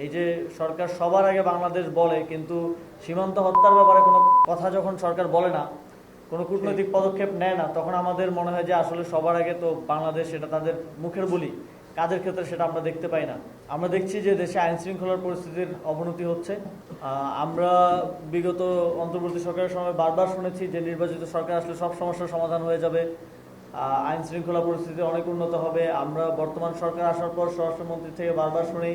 এই যে সরকার সবার আগে বাংলাদেশ বলে, কিন্তু সীমান্ত হত্যার ব্যাপারে কোনো কথা যখন সরকার বলে না, কোনো কূটনৈতিক পদক্ষেপ নেয় না, তখন আমাদের মনে হয় যে আসলে সবার আগে তো বাংলাদেশ, এটা তাদের মুখের বলি, কাজের ক্ষেত্রে সেটা আমরা দেখতে পাই না। আমরা দেখছি যে দেশে আইন শৃঙ্খলার পরিস্থিতির অবনতি হচ্ছে। আমরা বিগত অন্তর্বর্তী সরকারের সময় বারবার শুনেছি যে নির্বাচিত সরকার আসলে সব সমস্যার সমাধান হয়ে যাবে, আইন শৃঙ্খলা পরিস্থিতি অনেক উন্নত হবে। আমরা বর্তমান সরকার আসার পর স্বরাষ্ট্রমন্ত্রী থেকে বারবার শুনি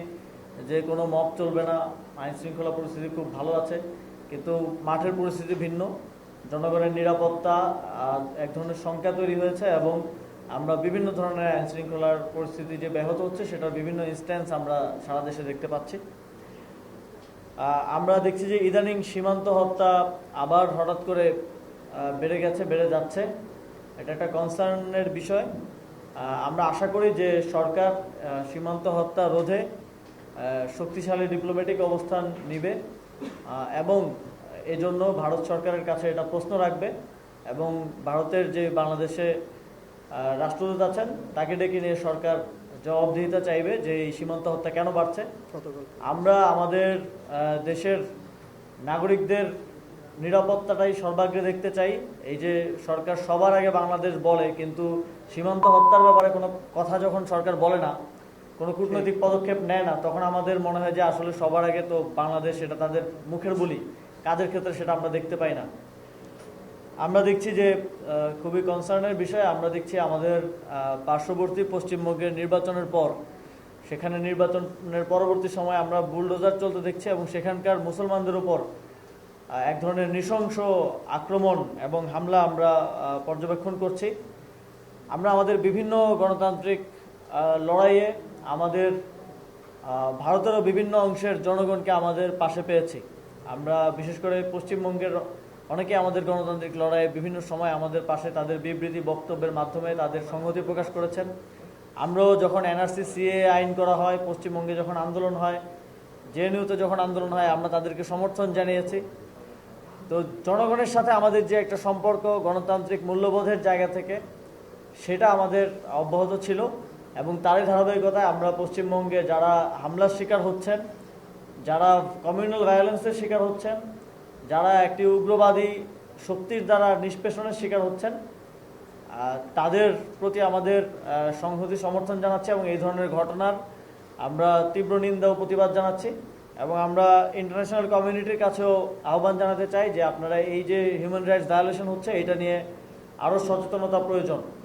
যে কোনো মব চলবে না, আইন শৃঙ্খলা পরিস্থিতি খুব ভালো আছে। কিন্তু মাঠের পরিস্থিতি ভিন্ন, জনগণের নিরাপত্তা এক ধরনের শঙ্কা তৈরি হয়েছে, এবং আমরা বিভিন্ন ধরনের আইন শৃঙ্খলার পরিস্থিতি যে ব্যাহত হচ্ছে সেটার বিভিন্ন ইনস্ট্যান্স আমরা সারা দেশে দেখতে পাচ্ছি। আমরা দেখছি যে ইদানিং সীমান্ত হত্যা আবার হঠাৎ করে বেড়ে যাচ্ছে। এটা একটা কনসার্নের বিষয়। আমরা আশা করি যে সরকার সীমান্ত হত্যা রোধে শক্তিশালী ডিপ্লোম্যাটিক অবস্থান নিবে, এবং এজন্য ভারত সরকারের কাছে এটা প্রশ্ন রাখবে, এবং ভারতের যে বাংলাদেশে রাষ্ট্রদূত আছেন তাকে ডেকে নিয়ে সরকার জবাবদিহিতা চাইবে যে এই সীমান্ত হত্যা কেন বাড়ছে। আমরা আমাদের দেশের নাগরিকদের নিরাপত্তাটাই সর্বাগ্রে দেখতে চাই। এই যে সরকার সবার আগে বাংলাদেশ বলে, কিন্তু সীমান্ত হত্যার ব্যাপারে কোনো কথা যখন সরকার বলে না, কোনো কূটনৈতিক পদক্ষেপ নেয় না, তখন আমাদের মনে হয় যে আসলে সবার আগে তো বাংলাদেশ, এটা তাদের মুখের বলি, কাজের ক্ষেত্রে সেটা আমরা দেখতে পাই না। আমরা দেখছি যে খুবই কনসার্নের বিষয়, আমরা দেখছি আমাদের পার্শ্ববর্তী পশ্চিমবঙ্গের নির্বাচনের পর, সেখানে নির্বাচনের পরবর্তী সময় আমরা বুলডোজার চলতে দেখছি, এবং সেখানকার মুসলমানদের উপর এক ধরনের নৃশংস আক্রমণ এবং হামলা আমরা পর্যবেক্ষণ করছি। আমরা আমাদের বিভিন্ন গণতান্ত্রিক লড়াইয়ে আমাদের ভারতেরও বিভিন্ন অংশের জনগণকে আমাদের পাশে পেয়েছি। আমরা বিশেষ করে পশ্চিমবঙ্গের অনেকে আমাদের গণতান্ত্রিক লড়াইয়ে বিভিন্ন সময় আমাদের পাশে তাদের বিবৃতি বক্তব্যের মাধ্যমে তাদের সংহতি প্রকাশ করেছেন। আমরাও যখন এনআরসি সিএ আইন করা হয়, পশ্চিমবঙ্গে যখন আন্দোলন হয়, জেএনইউতে যখন আন্দোলন হয়, আমরা তাদেরকে সমর্থন জানিয়েছি। তো জনগণের সাথে আমাদের যে একটা সম্পর্ক গণতান্ত্রিক মূল্যবোধের জায়গা থেকে, সেটা আমাদের অব্যাহত ছিল, এবং তারই ধারাবাহিকতায় আমরা পশ্চিমবঙ্গে যারা হামলার শিকার হচ্ছেন, যারা কমিউনাল ভায়োলেন্সের শিকার হচ্ছেন, যারা একটি উগ্রবাদী শক্তির দ্বারা নিষ্পেষণের শিকার হচ্ছেন, তাদের প্রতি আমাদের সংহতি সমর্থন জানাচ্ছি, এবং এই ধরনের ঘটনার আমরা তীব্র নিন্দা ও প্রতিবাদ জানাচ্ছি। এবং আমরা ইন্টারন্যাশনাল কমিউনিটির কাছেও আহ্বান জানাতে চাই যে আপনারা এই যে হিউম্যান রাইটস ভায়োলেশন হচ্ছে, এটা নিয়ে আরও সচেতনতা প্রয়োজন।